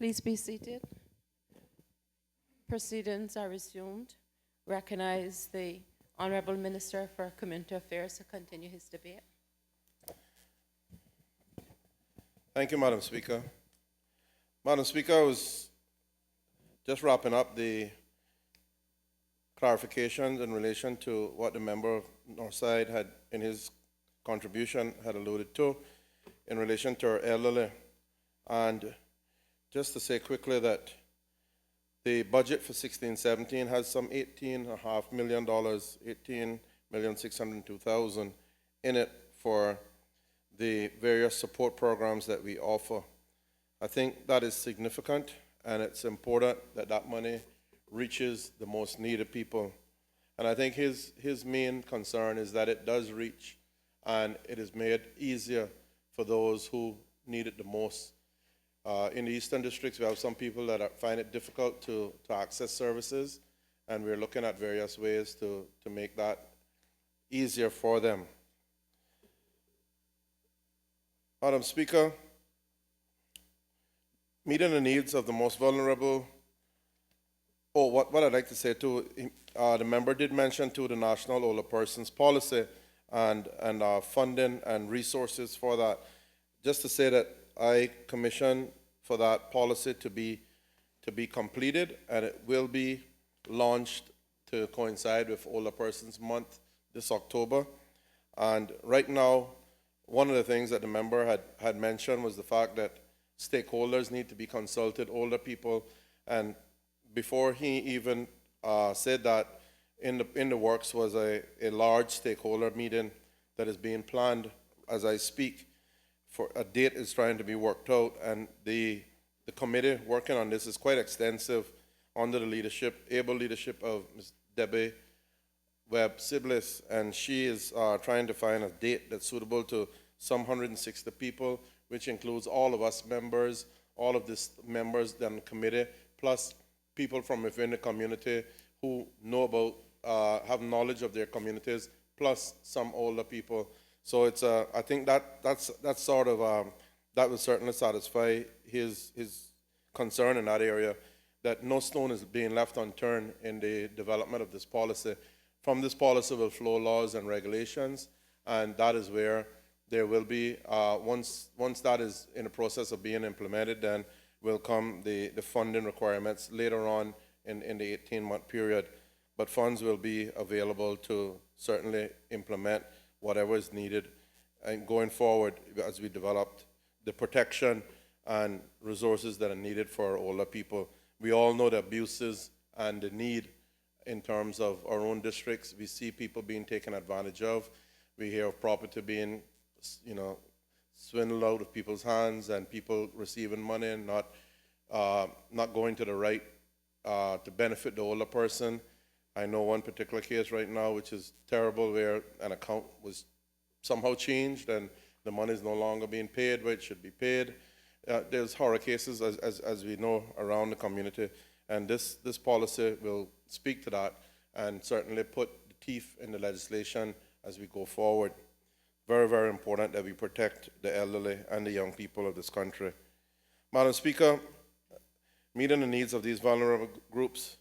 Please be seated. Proceedings are resumed. Recognize the Honorable Minister for Community Affairs to continue his debate. Thank you, Madam Speaker. Madam Speaker, I was just wrapping up the clarifications in relation to what the member of Northside had in his contribution had alluded to in relation to our elderly. And just to say quickly that the budget for 16-17 has some $18.5 million, $18,602,000 in it for the various support programs that we offer. I think that is significant, and it's important that that money reaches the most needed people. And I think his main concern is that it does reach, and it is made easier for those who need it the most. In the Eastern Districts, we have some people that find it difficult to access services, and we're looking at various ways to make that easier for them. Madam Speaker, meeting the needs of the most vulnerable. Oh, what I'd like to say too, the member did mention too the National Older Persons Policy and funding and resources for that. Just to say that I commissioned for that policy to be completed, and it will be launched to coincide with Older Persons Month this October. And right now, one of the things that the member had mentioned was the fact that stakeholders need to be consulted, older people, and before he even said that, in the works was a large stakeholder meeting that is being planned as I speak. For a date is trying to be worked out, and the committee working on this is quite extensive under the able leadership of Ms. Debbie Webb Siblis, and she is trying to find a date that's suitable to some 160 people, which includes all of us members, all of these members on the committee, plus people from within the community who know about, have knowledge of their communities, plus some older people. So it's I think that's sort of that will certainly satisfy his concern in that area, that no stone is being left unturned in the development of this policy. From this policy will flow laws and regulations, and that is where there will be once that is in the process of being implemented, then will come the funding requirements later on in the 18-month period. But funds will be available to certainly implement whatever is needed and going forward as we develop the protection and resources that are needed for older people. We all know the abuses and the need in terms of our own districts. We see people being taken advantage of. We hear of property being, swindled out of people's hands, and people receiving money and not going to the right to benefit the older person. I know one particular case right now, which is terrible, where an account was somehow changed and the money is no longer being paid where it should be paid. There's horror cases, as we know, around the community, and this policy will speak to that and certainly put the teeth in the legislation as we go forward. Very, very important that we protect the elderly and the young people of this country. Madam Speaker, meeting the needs of these vulnerable groups,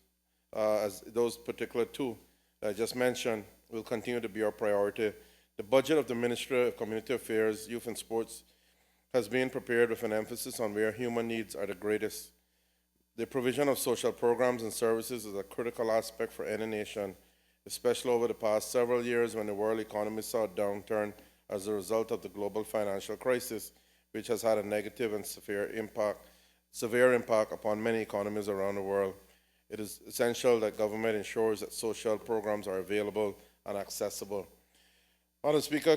as those particular two that I just mentioned, will continue to be our priority. The budget of the Ministry of Community Affairs, Youth and Sports has been prepared with an emphasis on where human needs are the greatest. The provision of social programs and services is a critical aspect for any nation, especially over the past several years when the world economy saw a downturn as a result of the global financial crisis, which has had a negative and severe impact upon many economies around the world. It is essential that government ensures that social programs are available and accessible. Madam Speaker,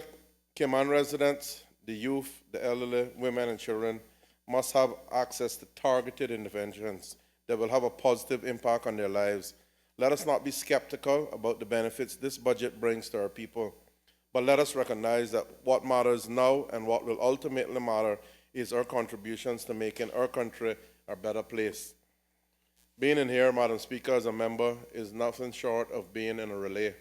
Cayman residents, the youth, the elderly, women and children must have access to targeted interventions that will have a positive impact on their lives. Let us not be skeptical about the benefits this budget brings to our people, but let us recognize that what matters now and what will ultimately matter is our contributions to making our country a better place. Being in here, Madam Speaker, as a member is nothing short of being in a relay.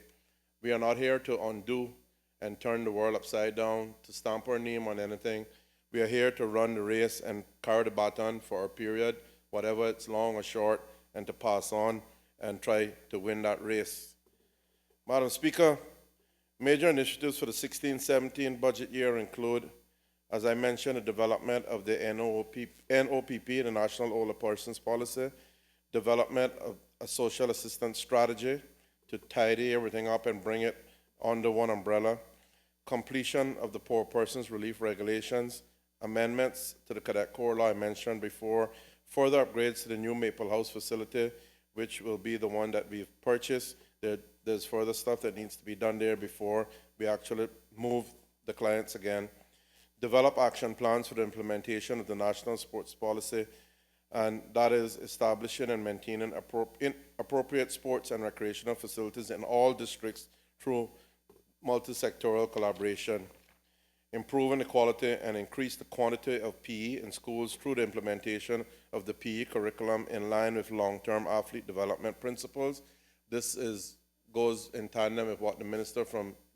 We are not here to undo and turn the world upside down, to stamp our name on anything. We are here to run the race and carry the baton for our period whatever it's long or short, and to pass on and try to win that race. Madam Speaker, major initiatives for the 16-17 budget year include, as I mentioned, the development of the NOPP, the National Older Persons Policy, development of a social assistance strategy to tidy everything up and bring it under one umbrella, completion of the Poor Persons Relief Regulations, amendments to the Cadet Corps law I mentioned before, further upgrades to the new Maple House facility, which will be the one that we've purchased. There's further stuff that needs to be done there before we actually move the clients again. Develop action plans for the implementation of the National Sports Policy, and that is establishing and maintaining appropriate sports and recreational facilities in all districts through multi-sectoral collaboration. Improving the quality and increase the quantity of PE in schools through the implementation of the PE curriculum in line with long-term athlete development principles. This goes in tandem with what the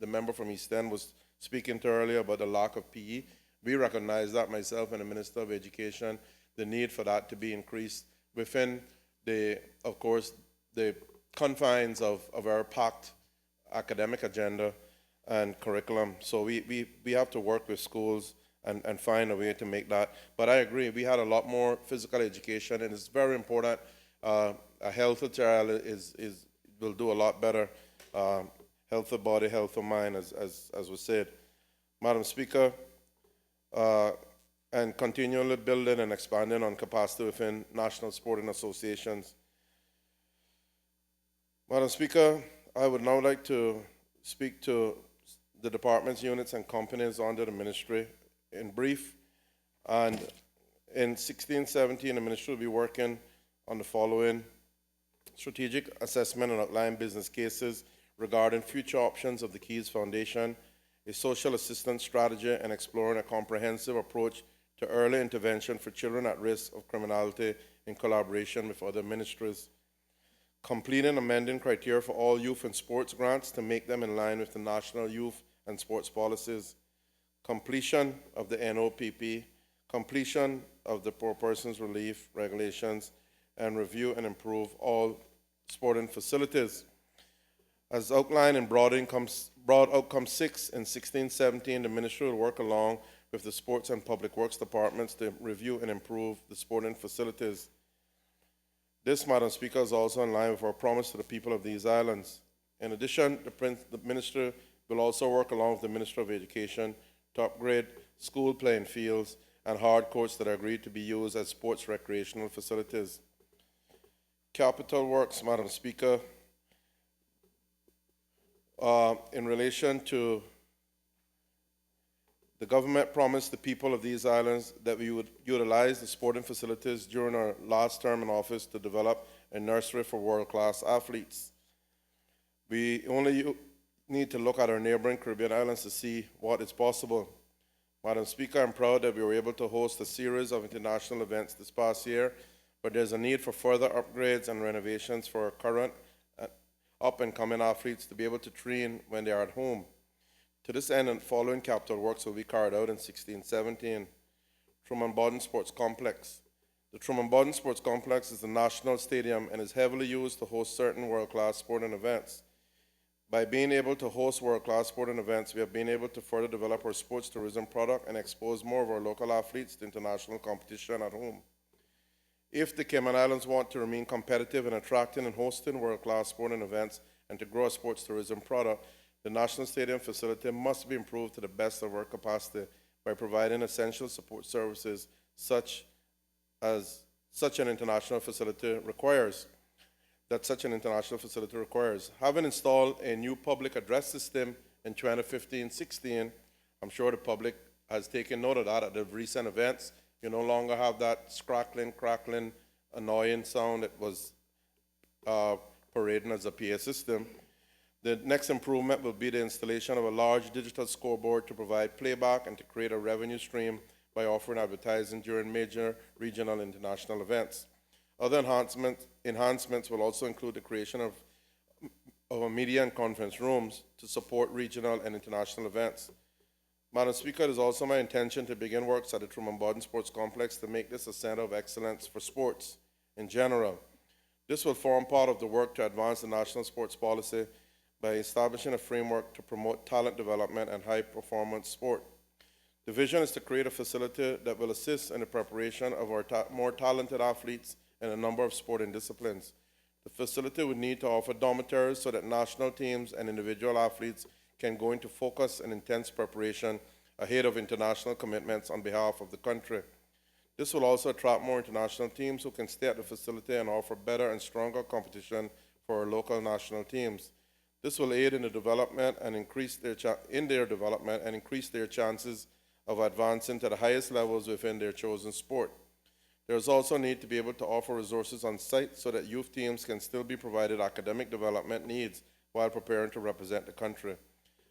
member from East End was speaking to earlier about the lack of PE. We recognize that, myself and the Minister of Education, the need for that to be increased within of course, the confines of our packed academic agenda and curriculum. So we have to work with schools and find a way to make that. But I agree, we had a lot more physical education, and it's very important. A healthy child will do a lot better. Healthy body, healthy mind, as was said. Madam Speaker, and continually building and expanding on capacity within national sporting associations. Madam Speaker, I would now like to speak to the departments, units, and companies under the ministry in brief. And in 16-17, the ministry will be working on the following: strategic assessment and outline business cases regarding future options of the Keys Foundation, a social assistance strategy, and exploring a comprehensive approach to early intervention for children at risk of criminality in collaboration with other ministries. Completing amending criteria for all youth and sports grants to make them in line with the national youth and sports policies. Completion of the NOPP, completion of the Poor Persons Relief Regulations, and review and improve all sporting facilities. As outlined in Broad Outcome 6 in 16-17, the ministry will work along with the Sports and Public Works departments to review and improve the sporting facilities. This, Madam Speaker, is also in line with our promise to the people of these islands. In addition, the minister will also work along with the Minister of Education to upgrade school playing fields and hard courts that are agreed to be used as sports recreational facilities. Capital Works, Madam Speaker, in relation to the government promised the people of these islands that we would utilize the sporting facilities during our last term in office to develop a nursery for world-class athletes. We only need to look at our neighboring Caribbean islands to see what is possible. Madam Speaker, I'm proud that we were able to host a series of international events this past year, but there's a need for further upgrades and renovations for our current up-and-coming athletes to be able to train when they are at home. To this end, and following capital works will be carried out in 16-17. Truman Bodden Sports Complex. The Truman Bodden Sports Complex is a national stadium and is heavily used to host certain world-class sporting events. By being able to host world-class sporting events, we have been able to further develop our sports tourism product and expose more of our local athletes to international competition at home. If the Cayman Islands want to remain competitive in attracting and hosting world-class sporting events and to grow a sports tourism product, the National Stadium facility must be improved to the best of our capacity by providing essential support services such as such an international facility requires. Having installed a new public address system in 2015-16, I'm sure the public has taken note of that at the recent events. You no longer have that crackling, annoying sound that was parading as a PA system. The next improvement will be the installation of a large digital scoreboard to provide playback and to create a revenue stream by offering advertising during major regional and international events. Other enhancements will also include the creation of a media and conference rooms to support regional and international events. Madam Speaker, it is also my intention to begin works at the Truman Bodden Sports Complex to make this a center of excellence for sports. in general. This will form part of the work to advance the national sports policy by establishing a framework to promote talent development and high-performance sport. The vision is to create a facility that will assist in the preparation of our more talented athletes in a number of sporting disciplines. The facility would need to offer dormitories so that national teams and individual athletes can go into focused and intense preparation ahead of international commitments on behalf of the country. This will also attract more international teams who can stay at the facility and offer better and stronger competition for our local national teams. This will aid in the development and increase their chances of advancing to the highest levels within their chosen sport. There is also a need to be able to offer resources on site so that youth teams can still be provided academic development needs while preparing to represent the country.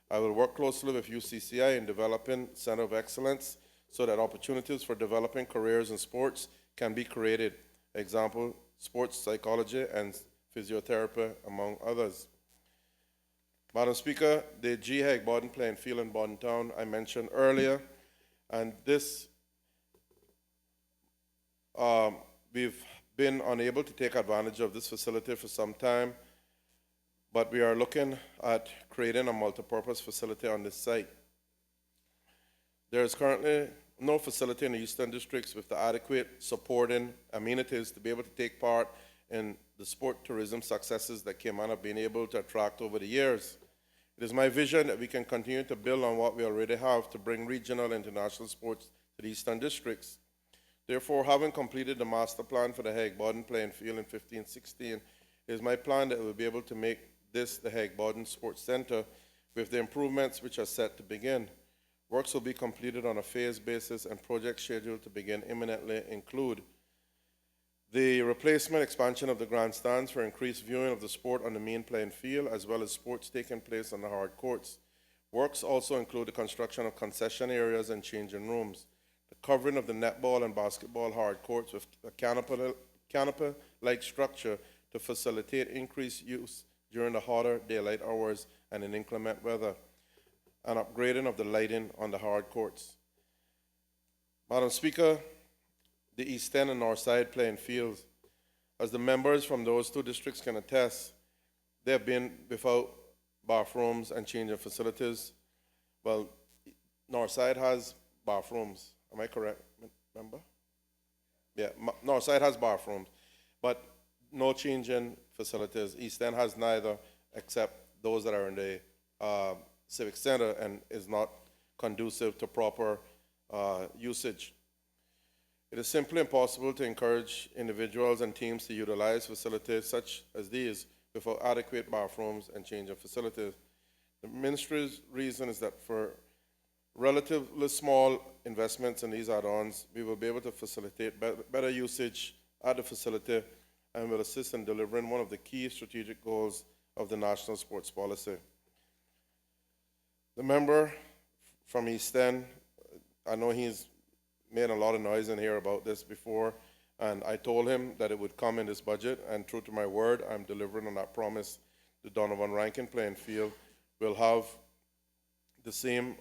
I will work closely with UCCI in developing Center of Excellence so that opportunities for developing careers in sports can be created. Example, sports psychology and physiotherapy, among others. Madam Speaker, the G. Haig Borden playing field in Borden Town I mentioned earlier, and this we've been unable to take advantage of this facility for some time, but we are looking at creating a multipurpose facility on this site. There is currently no facility in the Eastern Districts with the adequate supporting amenities to be able to take part in the sport tourism successes that Cayman have been able to attract over the years. It is my vision that we can continue to build on what we already have to bring regional and international sports to the Eastern Districts. Therefore, having completed the master plan for the Haig Borden playing field in 15-16, it is my plan that we'll be able to make this the Haig Borden Sports Center with the improvements which are set to begin. Works will be completed on a phased basis, and projects scheduled to begin imminently include the replacement expansion of the grandstands for increased viewing of the sport on the main playing field, as well as sports taking place on the hard courts. Works also include the construction of concession areas and changing rooms, the covering of the netball and basketball hard courts with a canopy-like structure to facilitate increased use during the hotter daylight hours and in inclement weather, and upgrading of the lighting on the hard courts. Madam Speaker, the East End and North Side playing fields, as the members from those two districts can attest, they have been without bathrooms and changing facilities. Well, North Side has bathrooms. Am I correct, member? Yeah, North Side has bathrooms, but no changing facilities. East End has neither, except those that are in the Civic Center, and is not conducive to proper usage. It is simply impossible to encourage individuals and teams to utilize facilities such as these without adequate bathrooms and changing facilities. The ministry's reason is that for relatively small investments in these add-ons, we will be able to facilitate better usage at the facility and will assist in delivering one of the key strategic goals of the national sports policy. The member from East End, I know he's made a lot of noise in here about this before, and I told him that it would come in this budget, and true to my word, I'm delivering on that promise. The Donovan Rankin playing field will have the same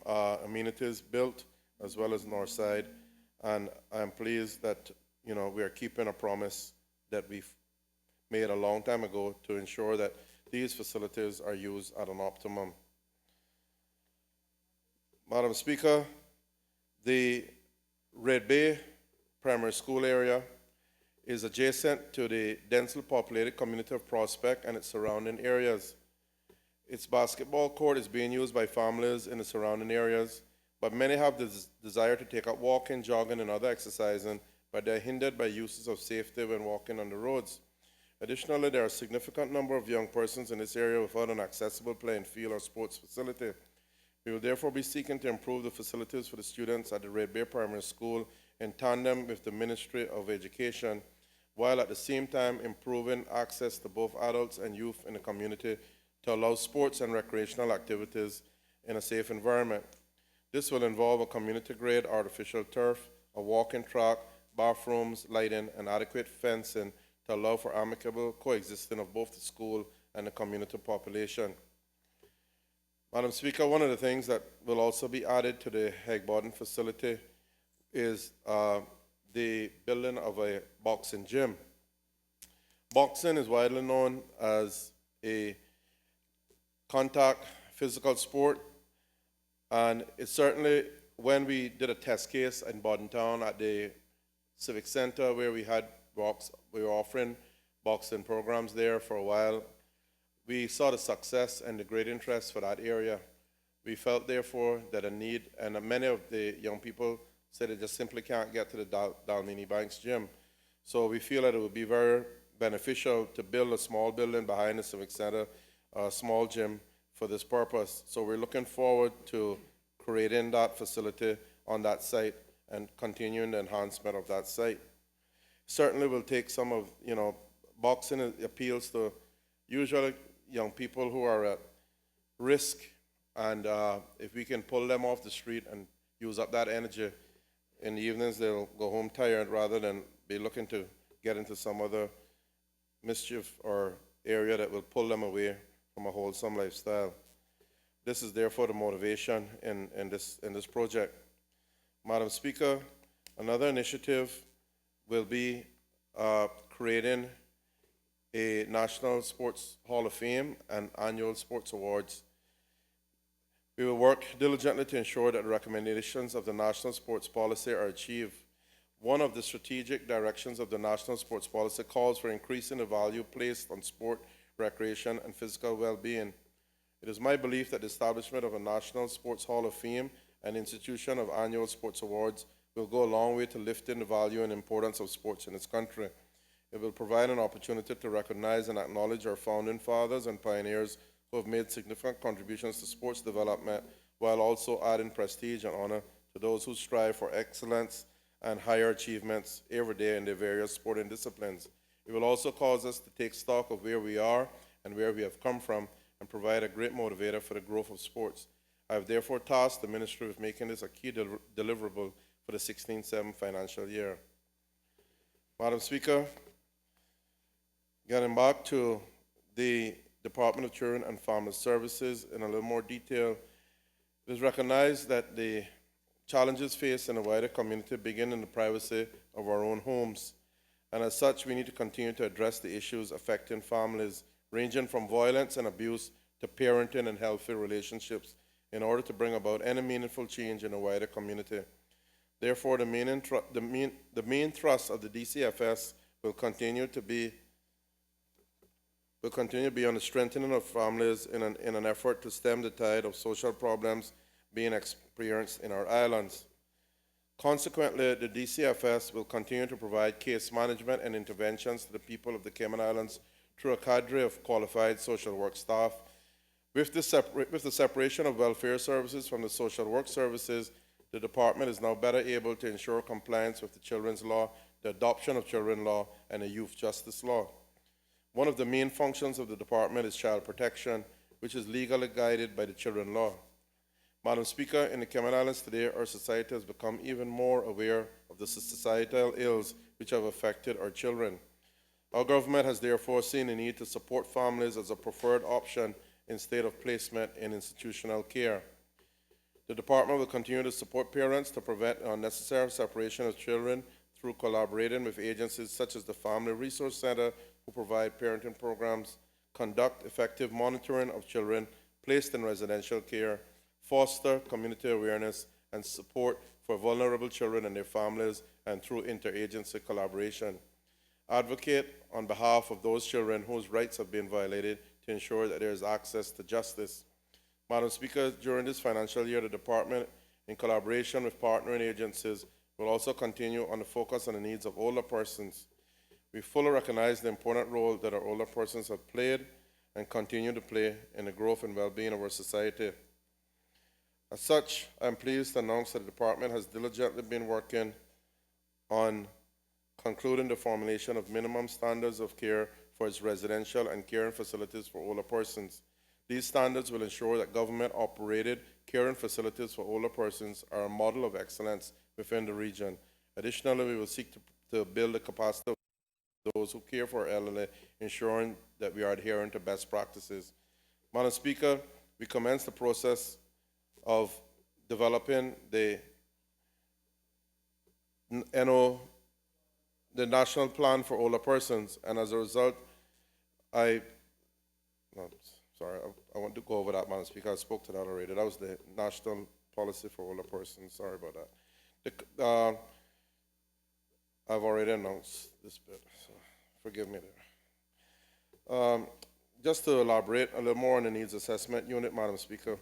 amenities built as well as Northside, and I'm pleased that we are keeping a promise that we've made a long time ago to ensure that these facilities are used at an optimum. Madam Speaker, the Red Bay Primary School area is adjacent to the densely populated community of Prospect and its surrounding areas. Its basketball court is being used by families in the surrounding areas, but many have the desire to take up walking, jogging, and other exercising, but they're hindered by uses of safety when walking on the roads. Additionally, there are a significant number of young persons in this area without an accessible playing field or sports facility. We will therefore be seeking to improve the facilities for the students at the Red Bay Primary School in tandem with the Ministry of Education, while at the same time improving access to both adults and youth in the community to allow sports and recreational activities in a safe environment. This will involve a community-grade artificial turf, a walking track, bathrooms, lighting, and adequate fencing to allow for amicable coexistence of both the school and the community population. Madam Speaker, one of the things that will also be added to the Haig Borden facility is the building of a boxing gym. Boxing is widely known as a contact physical sport, and it certainly, when we did a test case in Town at the Civic Center where we were offering boxing programs there for a while, we saw the success and the great interest for that area. We felt, therefore, that a need, and many of the young people said they just simply can't get to the Dalmini Banks gym. So we feel that it would be very beneficial to build a small building behind the Civic Center, a small gym for this purpose. So we're looking forward to creating that facility on that site and continuing the enhancement of that site. Certainly will take some of, boxing appeals to usually young people who are at risk, and if we can pull them off the street and use up that energy, in the evenings they'll go home tired rather than be looking to get into some other mischief or area that will pull them away from a wholesome lifestyle. This is therefore the motivation in this project. Madam Speaker, another initiative will be creating a National Sports Hall of Fame and annual sports awards. We will work diligently to ensure that the recommendations of the National Sports Policy are achieved. One of the strategic directions of the National Sports Policy calls for increasing the value placed on sport, recreation, and physical well-being. It is my belief that the establishment of a National Sports Hall of Fame and institution of annual sports awards will go a long way to lifting the value and importance of sports in this country. It will provide an opportunity to recognize and acknowledge our founding fathers and pioneers who have made significant contributions to sports development, while also adding prestige and honor to those who strive for excellence and higher achievements every day in their various sporting disciplines. It will also cause us to take stock of where we are and where we have come from, and provide a great motivator for the growth of sports. I have therefore tasked the Ministry with making this a key deliverable for the 16-17 financial year. Madam Speaker, getting back to the Department of Children and Family Services in a little more detail, it is recognized that the challenges faced in the wider community begin in the privacy of our own homes, and as such, we need to continue to address the issues affecting families, ranging from violence and abuse to parenting and healthy relationships, in order to bring about any meaningful change in the wider community. Therefore, the main thrust of the DCFS will continue to be on the strengthening of families in an effort to stem the tide of social problems being experienced in our islands. Consequently, the DCFS will continue to provide case management and interventions to the people of the Cayman Islands through a cadre of qualified social work staff. With the separation of welfare services from the social work services, the department is now better able to ensure compliance with the children's law, the adoption of children's law, and the youth justice law. One of the main functions of the department is child protection, which is legally guided by the children's law. Madam Speaker, in the Cayman Islands today, our society has become even more aware of the societal ills which have affected our children. Our government has therefore seen the need to support families as a preferred option instead of placement in institutional care. The department will continue to support parents to prevent unnecessary separation of children through collaborating with agencies such as the Family Resource Center, who provide parenting programs, conduct effective monitoring of children placed in residential care, foster community awareness and support for vulnerable children and their families, and through interagency collaboration. Advocate on behalf of those children whose rights have been violated to ensure that there is access to justice. Madam Speaker, during this financial year, the department, in collaboration with partnering agencies, will also continue on the focus on the needs of older persons. We fully recognize the important role that our older persons have played and continue to play in the growth and well-being of our society. As such, I am pleased to announce that the department has diligently been working on concluding the formulation of minimum standards of care for its residential and caring facilities for older persons. These standards will ensure that government-operated caring facilities for older persons are a model of excellence within the region. Additionally, we will seek to build the capacity of those who care for elderly, ensuring that we are adhering to best practices. Madam Speaker, we commenced the process of developing the the national plan for older persons, and as a result, I, no, sorry, I want to go over that, Madam Speaker. I spoke to that already. That was the national policy for older persons. Sorry about that. I've already announced this bit, so forgive me there. Just to elaborate a little more on the needs assessment unit, Madam Speaker.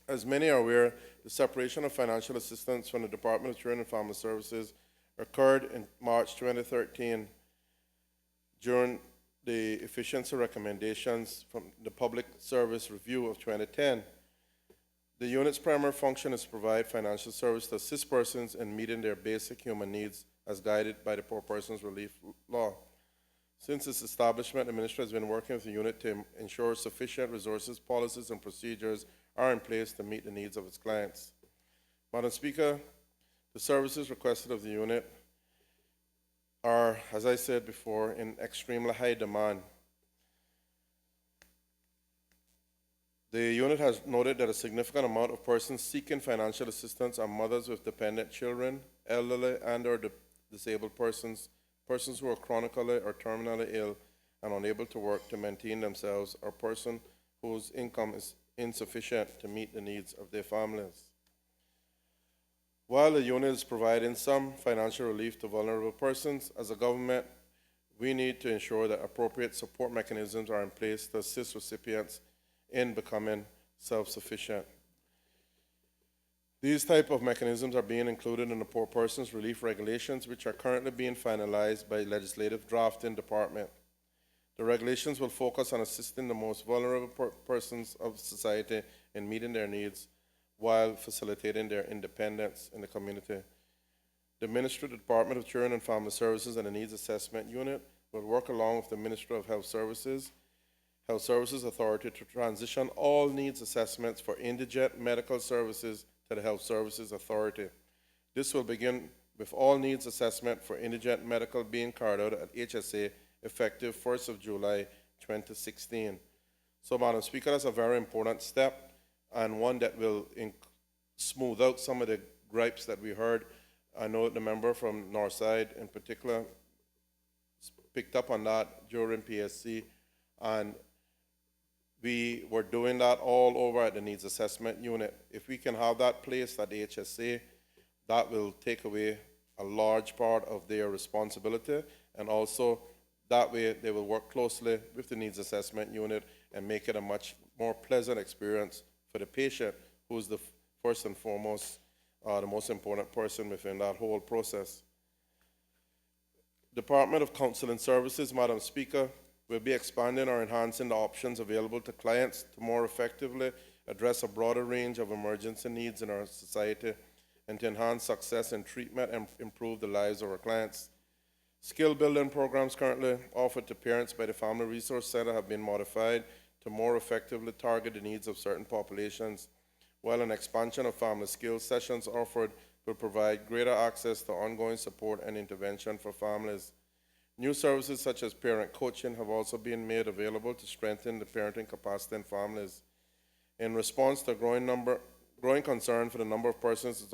As many are aware, the separation of financial assistance from the Department of Children and Family Services occurred in March 2013 during the efficiency recommendations from the Public Service Review of 2010. The unit's primary function is to provide financial service to assist persons in meeting their basic human needs as guided by the Poor Persons Relief Law. Since its establishment, the Ministry has been working with the unit to ensure sufficient resources, policies, and procedures are in place to meet the needs of its clients. Madam Speaker, the services requested of the unit are, as I said before, in extremely high demand. The unit has noted that a significant amount of persons seeking financial assistance are mothers with dependent children, elderly and/or disabled persons, persons who are chronically or terminally ill and unable to work to maintain themselves, or persons whose income is insufficient to meet the needs of their families. While the unit is providing some financial relief to vulnerable persons, as a government, we need to ensure that appropriate support mechanisms are in place to assist recipients in becoming self-sufficient. These type of mechanisms are being included in the Poor Persons Relief Regulations, which are currently being finalized by Legislative Drafting Department. The regulations will focus on assisting the most vulnerable persons of society in meeting their needs while facilitating their independence in the community. The Ministry, the Department of Children and Family Services, and the Needs Assessment Unit will work along with the Ministry of Health Services Authority to transition all needs assessments for indigent medical services to the Health Services Authority. This will begin with all needs assessment for indigent medical being carried out at HSA effective 1st of July 2016. So, Madam Speaker, that's a very important step and one that will smooth out some of the gripes that we heard. I know the member from Northside in particular picked up on that during PSC, and we were doing that all over at the Needs Assessment Unit. If we can have that placed at the HSA, that will take away a large part of their responsibility, and also that way they will work closely with the Needs Assessment Unit and make it a much more pleasant experience for the patient, who is the first and foremost, the most important person within that whole process. Department of Counseling Services, Madam Speaker, will be expanding or enhancing the options available to clients to more effectively address a broader range of emergency needs in our society and to enhance success in treatment and improve the lives of our clients. Skill building programs currently offered to parents by the Family Resource Center have been modified to more effectively target the needs of certain populations, while an expansion of family skills sessions offered will provide greater access to ongoing support and intervention for families. New services such as parent coaching have also been made available to strengthen the parenting capacity in families. In response to growing concern for the number of persons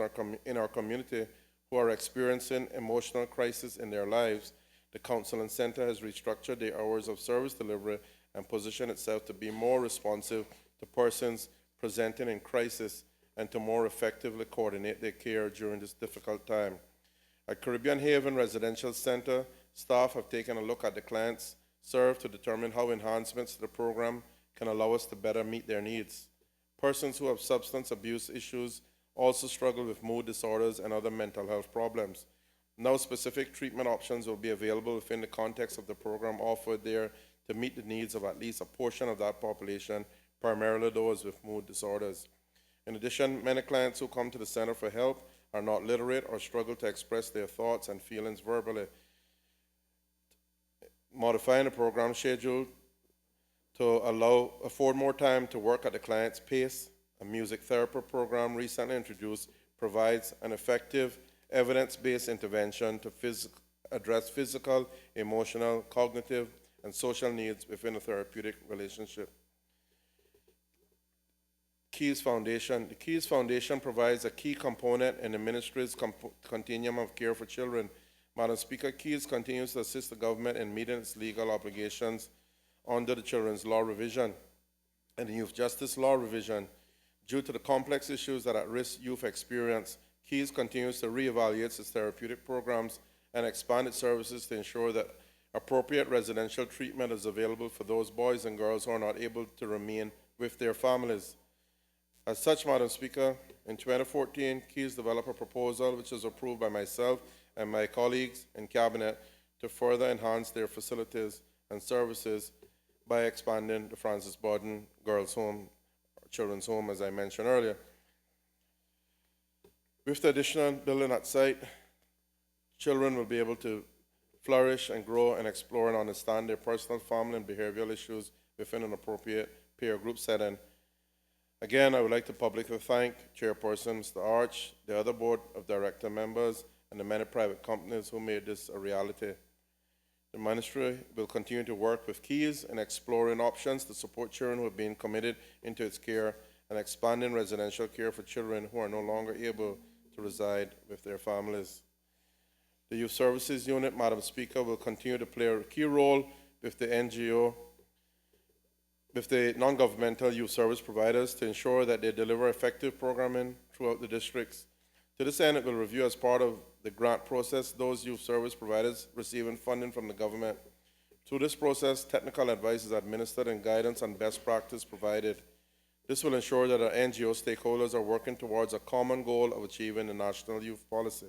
in our community who are experiencing emotional crisis in their lives, the Counseling Center has restructured the hours of service delivery and positioned itself to be more responsive to persons presenting in crisis and to more effectively coordinate their care during this difficult time. At Caribbean Haven Residential Center, staff have taken a look at the clients served to determine how enhancements to the program can allow us to better meet their needs. Persons who have substance abuse issues also struggle with mood disorders and other mental health problems. Now specific treatment options will be available within the context of the program offered there to meet the needs of at least a portion of that population, primarily those with mood disorders. In addition, many clients who come to the center for help are not literate or struggle to express their thoughts and feelings verbally. Modifying the program schedule to afford more time to work at the client's pace, a music therapy program recently introduced provides an effective evidence-based intervention to address physical, emotional, cognitive, and social needs within a therapeutic relationship. Keys Foundation. The Keys Foundation provides a key component in the ministry's continuum of care for children Madam Speaker, Keys continues to assist the government in meeting its legal obligations under the Children's Law Revision and the Youth Justice Law Revision. Due to the complex issues that at-risk youth experience, Keys continues to reevaluate its therapeutic programs and expand its services to ensure that appropriate residential treatment is available for those boys and girls who are not able to remain with their families. As such, Madam Speaker, in 2014, Keys developed a proposal which was approved by myself and my colleagues in Cabinet to further enhance their facilities and services by expanding the Francis Borden Girls' Home, Children's Home, as I mentioned earlier. With the additional building at site, children will be able to flourish and grow and explore and understand their personal, family, and behavioral issues within an appropriate peer group setting. Again, I would like to publicly thank Chairperson Mr. Arch, the other Board of Director members, and the many private companies who made this a reality. The Ministry will continue to work with Keys in exploring options to support children who have been committed into its care and expanding residential care for children who are no longer able to reside with their families. The Youth Services Unit, Madam Speaker, will continue to play a key role with the NGO, with the non-governmental youth service providers to ensure that they deliver effective programming throughout the districts. To this end, it will review as part of the grant process those youth service providers receiving funding from the government. Through this process, technical advice is administered and guidance on best practice provided. This will ensure that our NGO stakeholders are working towards a common goal of achieving the national youth policy.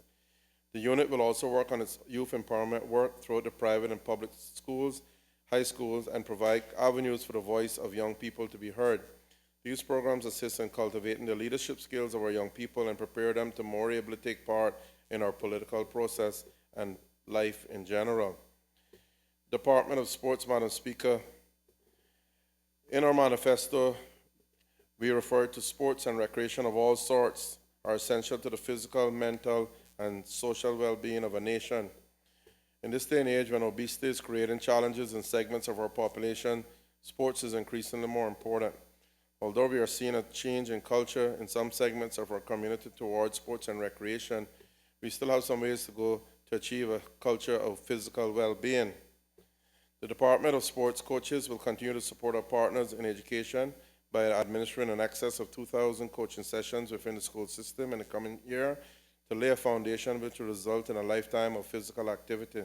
The unit will also work on its youth empowerment work throughout the private and public schools, high schools, and provide avenues for the voice of young people to be heard. These programs assist in cultivating the leadership skills of our young people and prepare them to more able to take part in our political process and life in general. Department of Sports, Madam Speaker, in our manifesto, we refer to sports and recreation of all sorts are essential to the physical, mental, and social well-being of a nation. In this day and age, when obesity is creating challenges in segments of our population, sports is increasingly more important. Although we are seeing a change in culture in some segments of our community towards sports and recreation, we still have some ways to go to achieve a culture of physical well-being. The Department of Sports coaches will continue to support our partners in education by administering in excess of 2,000 coaching sessions within the school system in the coming year to lay a foundation which will result in a lifetime of physical activity.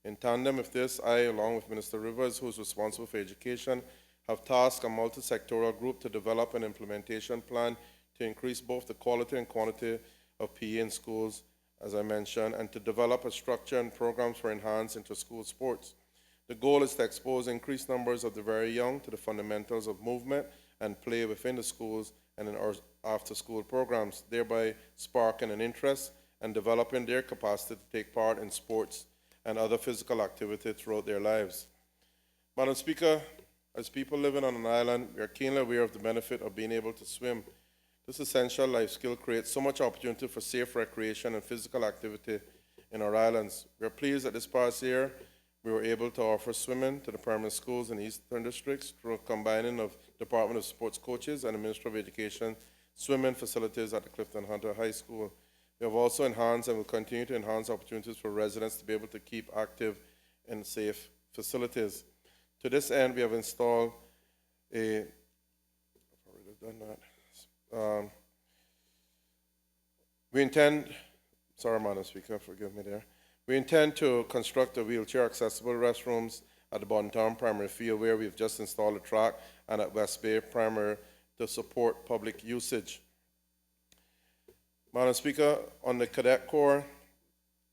In tandem with this, I, along with Minister Rivers, who is responsible for education, have tasked a multi-sectoral group to develop an implementation plan to increase both the quality and quantity of PE in schools, as I mentioned, and to develop a structure and programs for enhanced inter-school sports. The goal is to expose increased numbers of the very young to the fundamentals of movement and play within the schools and in our after-school programs, thereby sparking an interest and developing their capacity to take part in sports and other physical activity throughout their lives. Madam Speaker, as people living on an island, we are keenly aware of the benefit of being able to swim. This essential life skill creates so much opportunity for safe recreation and physical activity in our islands. We are pleased that this past year we were able to offer swimming to the primary schools in eastern districts through a combining of Department of Sports coaches and the Ministry of Education swimming facilities at the Clifton Hunter High School. We have also enhanced and will continue to enhance opportunities for residents to be able to keep active in safe facilities. To this end, we have installed a, Madam Speaker, forgive me there. We intend to construct a wheelchair-accessible restrooms at the Bon Town Primary Field, where we've just installed a track, and at West Bay Primary to support public usage. Madam Speaker, on the Cadet Corps,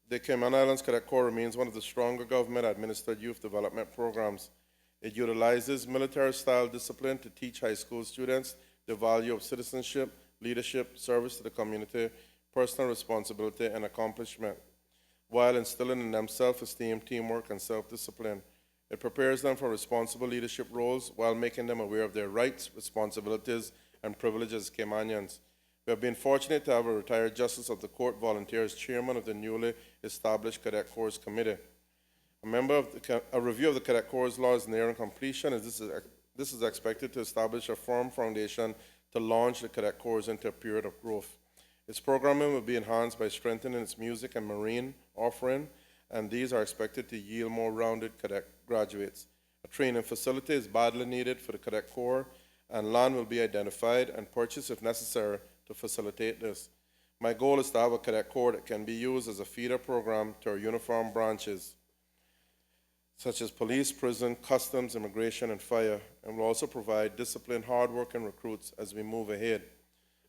the Cayman Islands Cadet Corps remains one of the stronger government-administered youth development programs. It utilizes military-style discipline to teach high school students the value of citizenship, leadership, service to the community, personal responsibility, and accomplishment, while instilling in them self-esteem, teamwork, and self-discipline. It prepares them for responsible leadership roles while making them aware of their rights, responsibilities, and privileges as Caymanians. We have been fortunate to have a retired Justice of the Court volunteer as chairman of the newly established Cadet Corps Committee. A review of the Cadet Corps law is nearing completion, as this is expected to establish a firm foundation to launch the Cadet Corps into a period of growth. Its programming will be enhanced by strengthening its music and marine offering and these are expected to yield more rounded cadet graduates. A training facility is badly needed for the Cadet Corps, and land will be identified and purchased if necessary to facilitate this. My goal is to have a Cadet Corps that can be used as a feeder program to our uniform branches, such as police, prison, customs, immigration, and fire, and will also provide disciplined, hard-working recruits as we move ahead.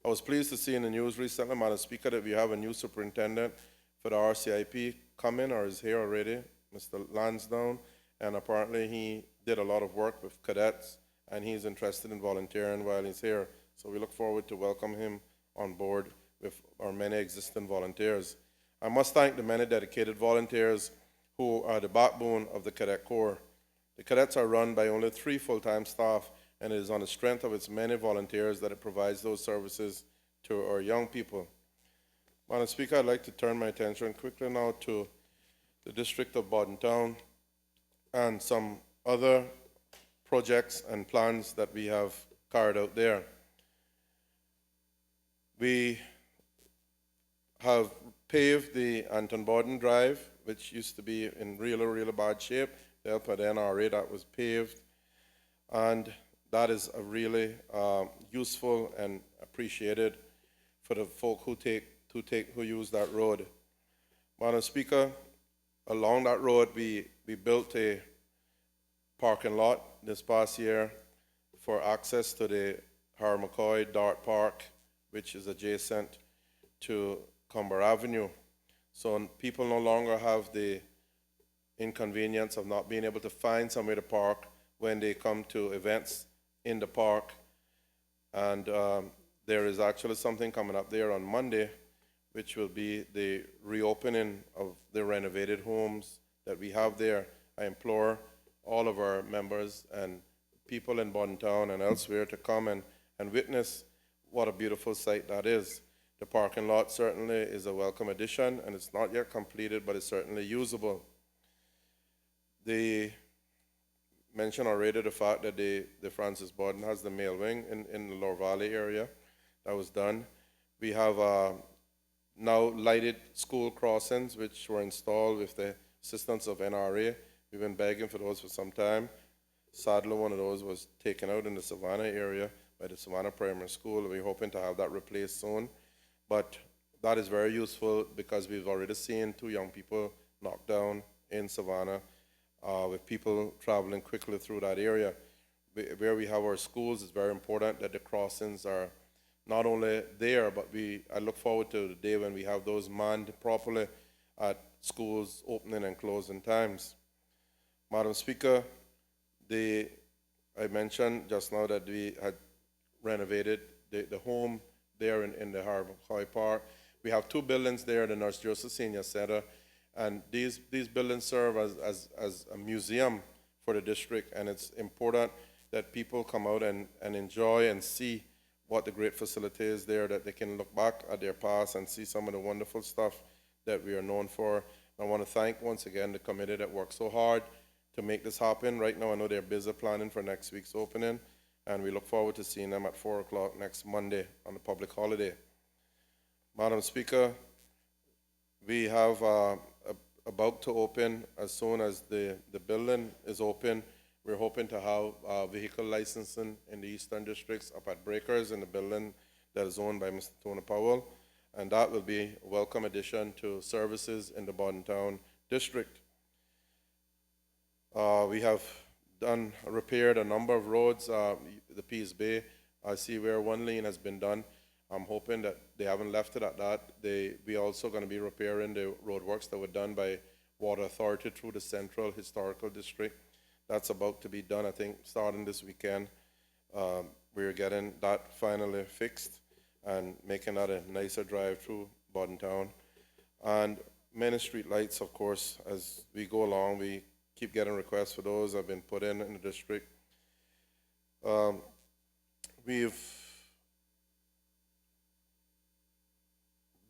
I was pleased to see in the news recently, Madam Speaker, that we have a new superintendent for the RCIP coming, or is here already, Mr. Lansdowne, and apparently he did a lot of work with cadets, and he's interested in volunteering while he's here. So we look forward to welcome him on board with our many existing volunteers. I must thank the many dedicated volunteers who are the backbone of the Cadet Corps. The cadets are run by only 3 full-time staff, and it is on the strength of its many volunteers that it provides those services to our young people. Madam Speaker, I'd like to turn my attention quickly now to the District of Bordentown and some other projects and plans that we have carried out there. We have paved the Anton Borden Drive, which used to be in really bad shape. The help of the NRA, that was paved, and that is a really useful and appreciated for the folk who use that road. Madam Speaker, along that road we built a parking lot this past year for access to the Harry McCoy Dart Park, which is adjacent to Cumber Avenue. So people no longer have the inconvenience of not being able to find somewhere to park when they come to events in the park. And there is actually something coming up there on Monday, which will be the reopening of the renovated homes that we have there. I implore all of our members and people in Bordentown and elsewhere to come and witness what a beautiful sight that is. The parking lot certainly is a welcome addition, and it's not yet completed, but it's certainly usable. They mentioned already the fact that the Francis Borden has the mail wing in the Lower Valley area. That was done. We have now lighted school crossings, which were installed with the assistance of NRA. We've been begging for those for some time. Sadly, one of those was taken out in the Savannah area by the Savannah Primary School. We're hoping to have that replaced soon. But that is very useful because we've already seen 2 young people knocked down in Savannah with people traveling quickly through that area. Where we have our schools, it's very important that the crossings are not only there, but I look forward to the day when we have those manned properly at schools opening and closing times. Madam Speaker, I mentioned just now that we had renovated the home there in the Harry McCoy Park. We have 2 buildings there, the Nurse Joseph Senior Center, and these buildings serve as a museum for the district, and it's important that people come out and enjoy and see what the great facility is there, that they can look back at their past and see some of the wonderful stuff that we are known for. I want to thank once again the committee that worked so hard to make this happen. Right now I know they're busy planning for next week's opening, and we look forward to seeing them at 4 o'clock next Monday on the public holiday. Madam Speaker, we have about to open, as soon as the building is open, we're hoping to have vehicle licensing in the Eastern Districts up at Breakers in the building that is owned by Mr. Tony Powell, and that will be a welcome addition to services in the Bordentown District. We have repaired a number of roads, the Peace Bay. I see where 1 lane has been done. I'm hoping that they haven't left it at that. We also going to be repairing the roadworks that were done by Water Authority through the Central Historical District. That's about to be done, I think, starting this weekend. We're getting that finally fixed and making that a nicer drive through Bordentown. And many street lights, of course, as we go along, we keep getting requests for those have been put in the district.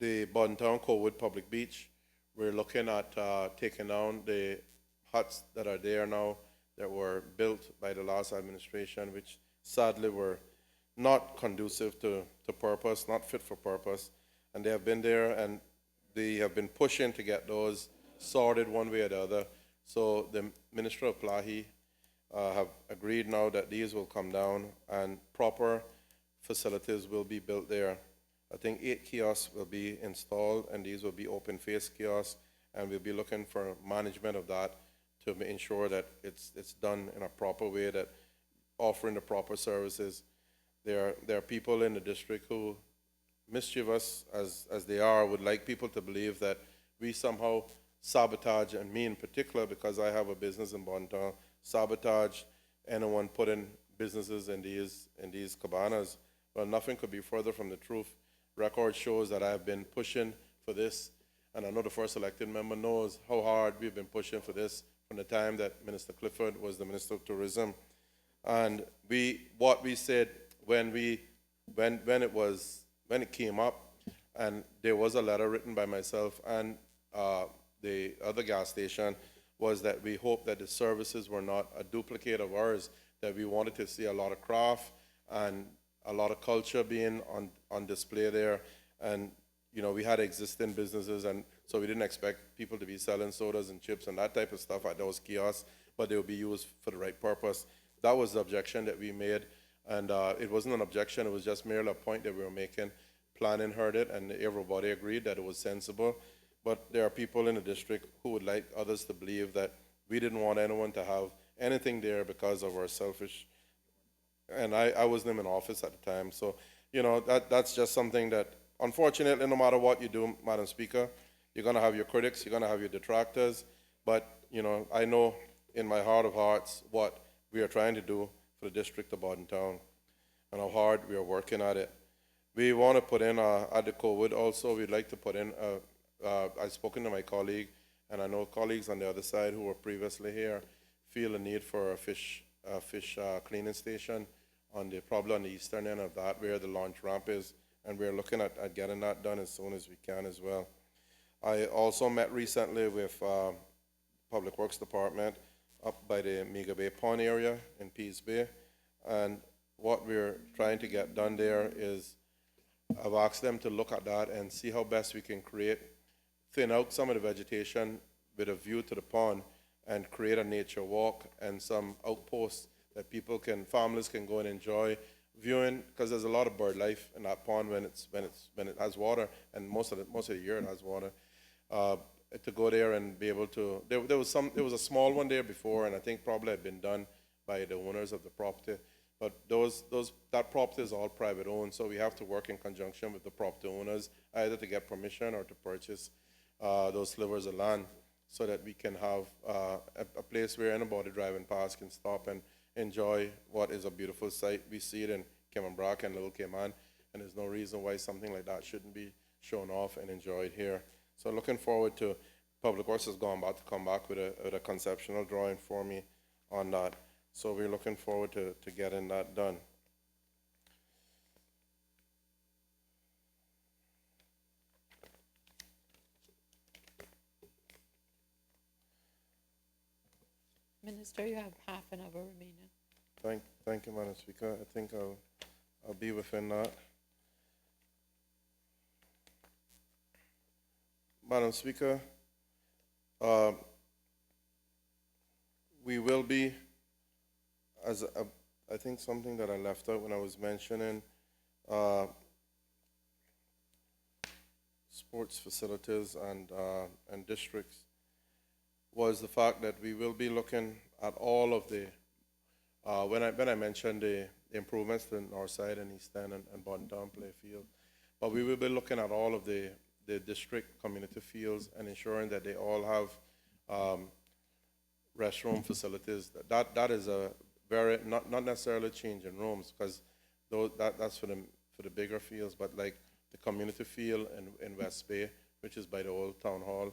The Bordentown Coalwood Public Beach, we're looking at taking down the huts that are there now that were built by the last administration, which sadly were not conducive to purpose, not fit for purpose. And they have been there, and they have been pushing to get those sorted one way or the other. So the Minister of Plahi have agreed now that these will come down and proper facilities will be built there. I think 8 kiosks will be installed, and these will be open face kiosks, and we'll be looking for management of that to ensure that it's done in a proper way, that offering the proper services. There are people in the district who, mischievous as they are, would like people to believe that we somehow sabotage, and me in particular, because I have a business in Bontown, sabotage anyone putting businesses in these cabanas. Well, nothing could be further from the truth. Record shows that I have been pushing for this, and I know the first elected member knows how hard we've been pushing for this from the time that Minister Clifford was the Minister of Tourism. And what we said when it came up, and there was a letter written by myself and the other gas station, was that we hoped that the services were not a duplicate of ours, that we wanted to see a lot of craft and a lot of culture being on display there. And, you know, we had existing businesses, and so we didn't expect people to be selling sodas and chips and that type of stuff at those kiosks, but they would be used for the right purpose. That was the objection that we made, and it wasn't an objection, it was just merely a point that we were making. Planning heard it, and everybody agreed that it was sensible. But there are people in the district who would like others to believe that we didn't want anyone to have anything there because of our selfish, and I wasn't in office at the time. So, you know, that's just something that, unfortunately, no matter what you do, Madam Speaker, you're gonna have your critics, you're gonna have your detractors, but, you know, I know in my heart of hearts what we are trying to do for the District of Bordentown and how hard we are working at it. We want to put in, at the COVID also, we'd like to put in, I've spoken to my colleague, and I know colleagues on the other side who were previously here feel a need for a fish cleaning station probably on the eastern end of that, where the launch ramp is, and we're looking at getting that done as soon as we can as well. I also met recently with Public Works Department up by the Mega Bay Pond area in Peace Bay, and what we're trying to get done there is I've asked them to look at that and see how best we can thin out some of the vegetation with a view to the pond and create a nature walk and some outposts that families can go and enjoy viewing, because there's a lot of bird life in that pond when it has water, and most of the year it has water. To go there and be able to, there was a small one there before, and I think probably had been done by the owners of the property. But that property is all private owned, so we have to work in conjunction with the property owners, either to get permission or to purchase those slivers of land, so that we can have a place where anybody driving past can stop and enjoy what is a beautiful sight. We see it in Cayman and Little Cayman, and there's no reason why something like that shouldn't be shown off and enjoyed here. So looking forward to Public Works is come back with a conceptual drawing for me on that. So we're looking forward to getting that done. Minister, you have half an hour remaining. Thank you, Madam Speaker. I think I'll be within that. Madam Speaker, we will be, I think something that I left out when I was mentioning sports facilities and districts, was the fact that we will be looking at all of the, when I mentioned the improvements to the north side and east end and Bontown Playfield, but we will be looking at all of the district community fields and ensuring that they all have restroom facilities. That is a very, not necessarily changing rooms, because that's for the bigger fields, but like the community field in West Bay, which is by the old town hall,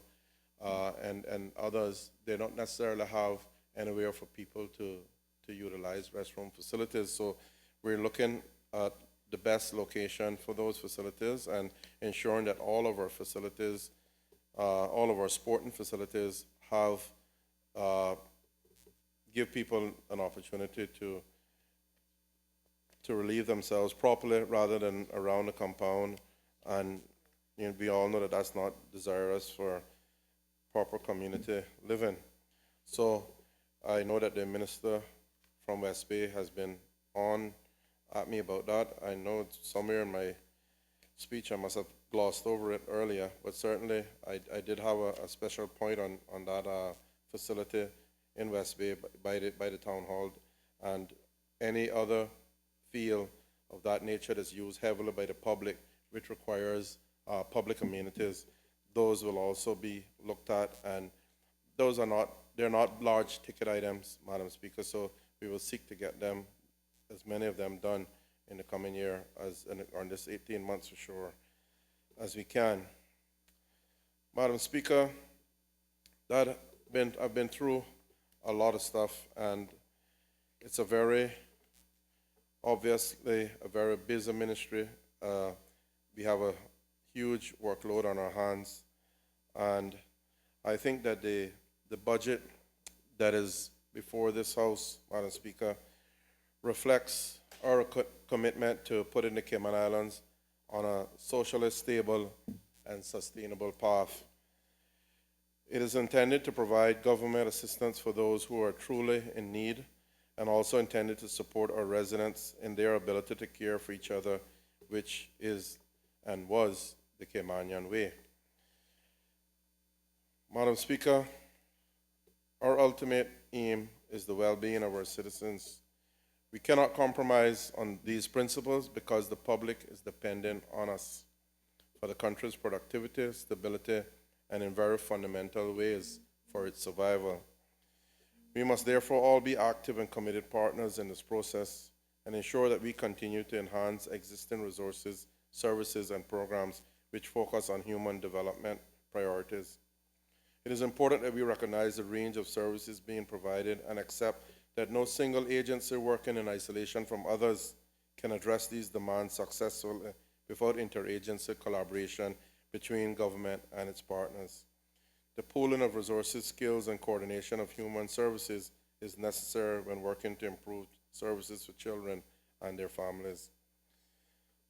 and others, they don't necessarily have anywhere for people to utilize restroom facilities. So we're looking at the best location for those facilities and ensuring that all of our facilities, all of our sporting facilities have, give people an opportunity to relieve themselves properly rather than around the compound. And we all know that that's not desirous for proper community living. So I know that the minister from West Bay has been on at me about that. I know somewhere in my speech I must have glossed over it earlier, but certainly I did have a special point on that facility in West Bay by the town hall, and any other field of that nature that's used heavily by the public, which requires public amenities, those will also be looked at, and those are not, they're not large ticket items, Madam Speaker, so we will seek to get them, as many of them done in the coming year, or in this 18 months for sure, as we can. Madam Speaker, I've been through a lot of stuff, and it's obviously a very busy ministry. We have a huge workload on our hands, and I think that the budget that is before this House, Madam Speaker, reflects our commitment to putting the Cayman Islands on a socially stable and sustainable path. It is intended to provide government assistance for those who are truly in need, and also intended to support our residents in their ability to care for each other, which is and was the Caymanian way. Madam Speaker, our ultimate aim is the well-being of our citizens. We cannot compromise on these principles because the public is dependent on us for the country's productivity, stability, and in very fundamental ways for its survival. We must therefore all be active and committed partners in this process and ensure that we continue to enhance existing resources, services, and programs which focus on human development priorities. It is important that we recognize the range of services being provided and accept that no single agency working in isolation from others can address these demands successfully without interagency collaboration between government and its partners. The pooling of resources, skills, and coordination of human services is necessary when working to improve services for children and their families.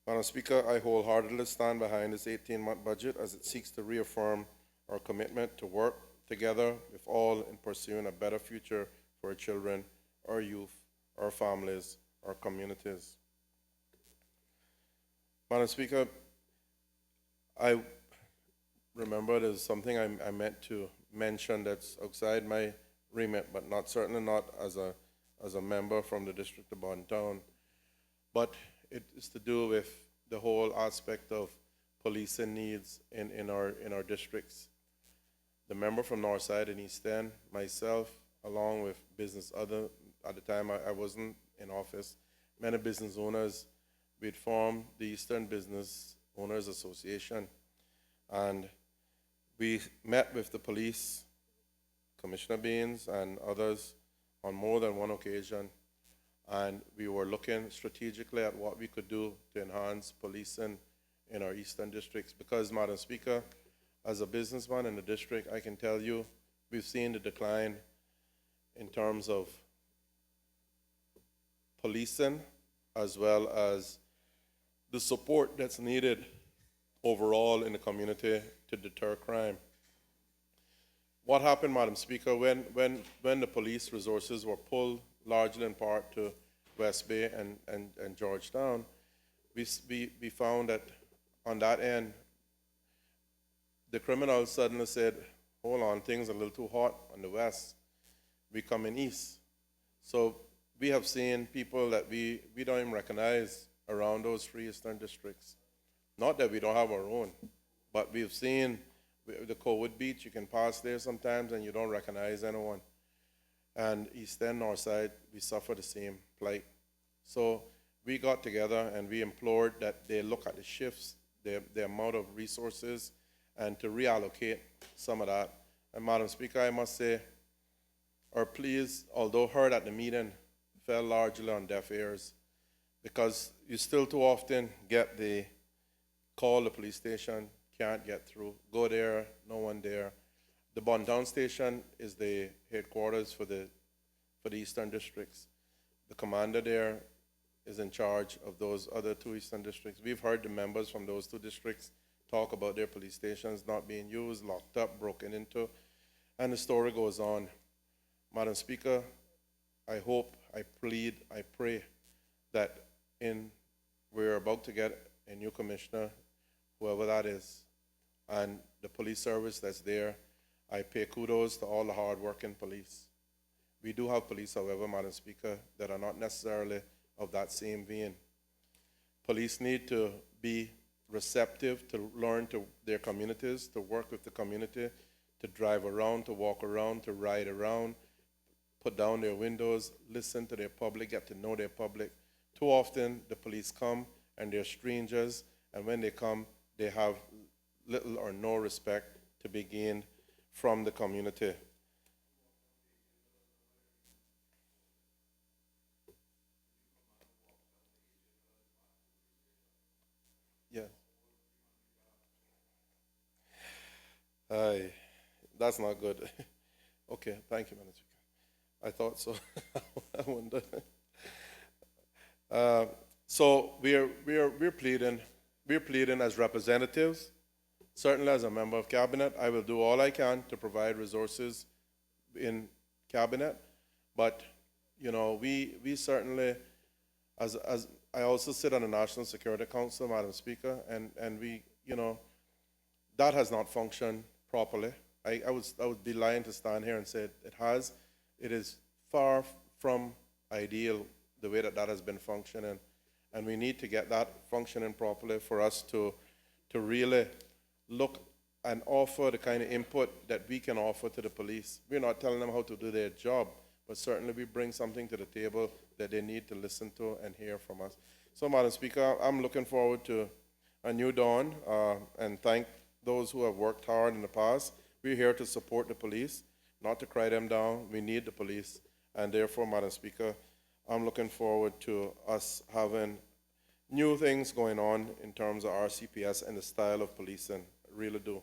Madam Speaker, I wholeheartedly stand behind this 18-month budget as it seeks to reaffirm our commitment to work together with all in pursuing a better future for our children, our youth, our families, our communities. Madam Speaker, I remember there's something I meant to mention that's outside my remit, but certainly not as a member from the District of Bontown. But it is to do with the whole aspect of policing needs in our districts. The member from Northside and East End, myself, along with at the time I wasn't in office, many business owners, we'd formed the Eastern Business Owners Association, and we met with the police, Commissioner Baines and others on more than one occasion, and we were looking strategically at what we could do to enhance policing in our eastern districts. Because, Madam Speaker, as a businessman in the district, I can tell you we've seen the decline in terms of policing as well as the support that's needed overall in the community to deter crime. What happened, Madam Speaker, when the police resources were pulled largely in part to West Bay and Georgetown, we found that on that end, the criminals suddenly said, hold on, things are a little too hot on the west, we coming east. So we have seen people that we don't even recognize around those three eastern districts. Not that we don't have our own, but we've seen the Cowood Beach, you can pass there sometimes and you don't recognize anyone. And East End, Northside, we suffer the same plight. So we got together and we implored that they look at the shifts, the amount of resources, and to reallocate some of that. And Madam Speaker, I must say, our pleas, although heard at the meeting, fell largely on deaf ears, because you still too often get the call the police station, can't get through, go there, no one there. The Bontown station is the headquarters for the eastern districts. The commander there is in charge of those other two eastern districts. We've heard the members from those two districts talk about their police stations not being used, locked up, broken into. And the story goes on. Madam Speaker, I hope, I plead, I pray that we're about to get a new commissioner, whoever that is, and the police service that's there. I pay kudos to all the hard-working police. We do have police, however, Madam Speaker, that are not necessarily of that same vein. Police need to be receptive, to learn to their communities, to work with the community, to drive around, to walk around, to ride around, put down their windows, listen to their public, get to know their public. Too often, the police come and they're strangers, and when they come, they have little or no respect to be gained from the community. Yeah. Aye, that's not good. Okay, thank you, Madam Speaker. I thought so. I wonder. So we're pleading as representatives. Certainly, as a member of cabinet, I will do all I can to provide resources in cabinet. But we certainly, as I also sit on the National Security Council, Madam Speaker, and we, that has not functioned properly. I would be lying to stand here and say it has. It is far from ideal the way that has been functioning, and we need to get that functioning properly for us to really look and offer the kind of input that we can offer to the police. We're not telling them how to do their job, but certainly we bring something to the table that they need to listen to and hear from us. So, Madam Speaker, I'm looking forward to a new dawn and thank those who have worked hard in the past. We're here to support the police, not to cry them down. We need the police. And therefore, Madam Speaker, I'm looking forward to us having new things going on in terms of RCPS and the style of policing. I really do.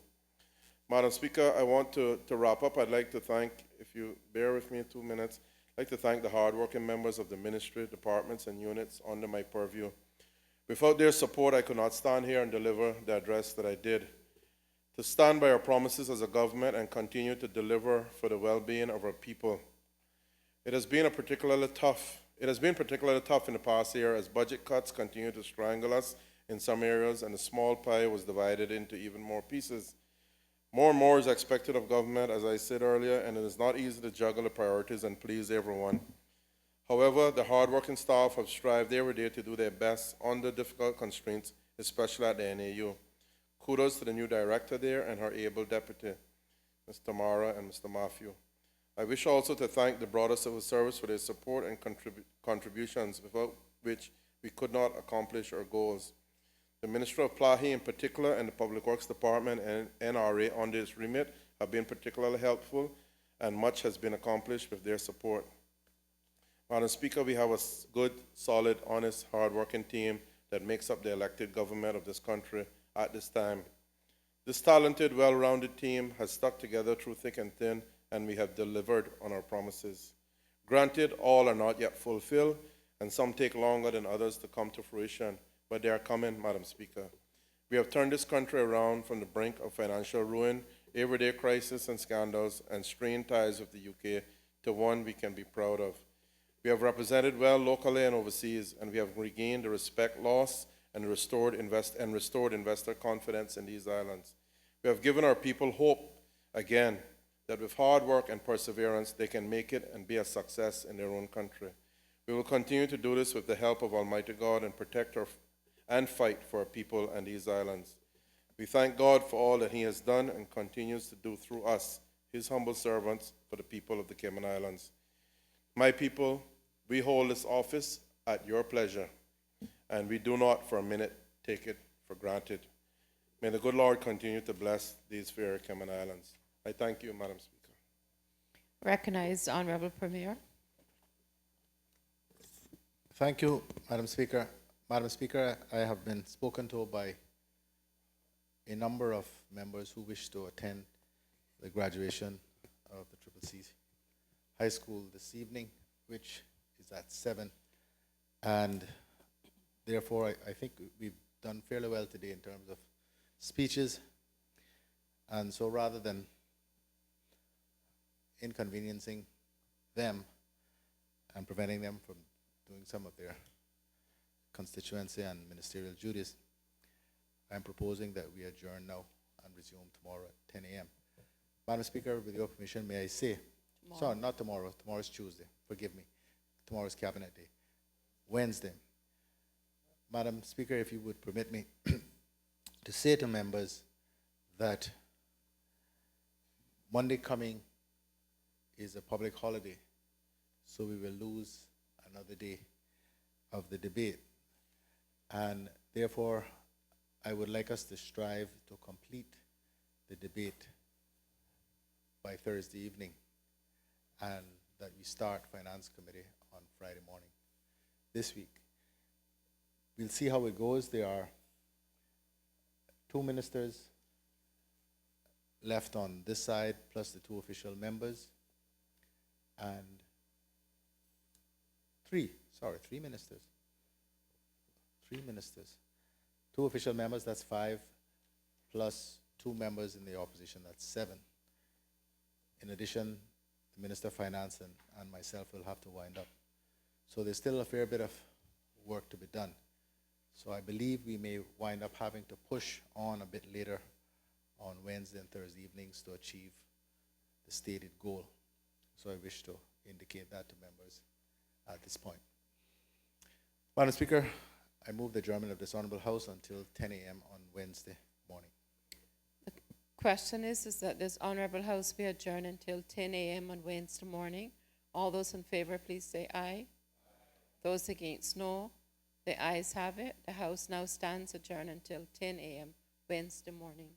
Madam Speaker, I want to wrap up. I'd like to thank, if you bear with me 2 minutes, I'd like to thank the hardworking members of the ministry, departments, and units under my purview. Without their support, I could not stand here and deliver the address that I did. To stand by our promises as a government and continue to deliver for the well-being of our people. It has been particularly tough in the past year as budget cuts continue to strangle us in some areas, and the small pie was divided into even more pieces. More and more is expected of government, as I said earlier, and it is not easy to juggle the priorities and please everyone. However, the hardworking staff have strived every day to do their best under difficult constraints, especially at the NAU. Kudos to the new director there and her able deputy, Mr. Mara and Mr. Matthew. I wish also to thank the broader civil service for their support and contributions, without which we could not accomplish our goals. The Minister of Plahi in particular and the Public Works Department and NRA under its remit have been particularly helpful, and much has been accomplished with their support. Madam Speaker, we have a good, solid, honest, hard-working team that makes up the elected government of this country at this time. This talented, well-rounded team has stuck together through thick and thin, and we have delivered on our promises. Granted, all are not yet fulfilled, and some take longer than others to come to fruition, but they are coming, Madam Speaker. We have turned this country around from the brink of financial ruin, everyday crisis and scandals, and strained ties with the UK to one we can be proud of. We have represented well locally and overseas, and we have regained the respect lost and restored investor confidence in these islands. We have given our people hope, again, that with hard work and perseverance, they can make it and be a success in their own country. We will continue to do this with the help of Almighty God and protect and fight for our people and these islands. We thank God for all that He has done and continues to do through us, His humble servants, for the people of the Cayman Islands. My people, we hold this office at your pleasure, and we do not for a minute take it for granted. May the good Lord continue to bless these fair Cayman Islands. I thank you, Madam Speaker. Recognized, Honorable Premier. Thank you, Madam Speaker. Madam Speaker, I have been spoken to by a number of members who wish to attend the graduation of the Triple C High School this evening, which is at 7. And therefore, I think we've done fairly well today in terms of speeches. And so rather than inconveniencing them and preventing them from doing some of their constituency and ministerial duties, I'm proposing that we adjourn now and resume tomorrow at 10 a.m. Madam Speaker, with your permission, may I say, sorry, not tomorrow, tomorrow's Tuesday, forgive me. Tomorrow's Cabinet Day. Wednesday. Madam Speaker, if you would permit me to say to members that Monday coming is a public holiday, so we will lose another day of the debate. And therefore, I would like us to strive to complete the debate by Thursday evening, and that we start Finance Committee on Friday morning this week. We'll see how it goes. There are 2 ministers left on this side, plus the 2 official members, and 3 ministers. 3 ministers. 2 official members, that's 5, plus 2 members in the opposition, that's 7. In addition, the Minister of Finance and myself will have to wind up. So there's still a fair bit of work to be done. So I believe we may wind up having to push on a bit later on Wednesday and Thursday evenings to achieve the stated goal. So I wish to indicate that to members at this point. Madam Speaker, I move the adjournment of this Honorable House until 10 a.m. on Wednesday morning. Question is that this Honorable House be adjourned until 10 a.m. on Wednesday morning. All those in favor, please say aye. Those against, no. The ayes have it. The House now stands adjourned until 10 a.m. Wednesday morning.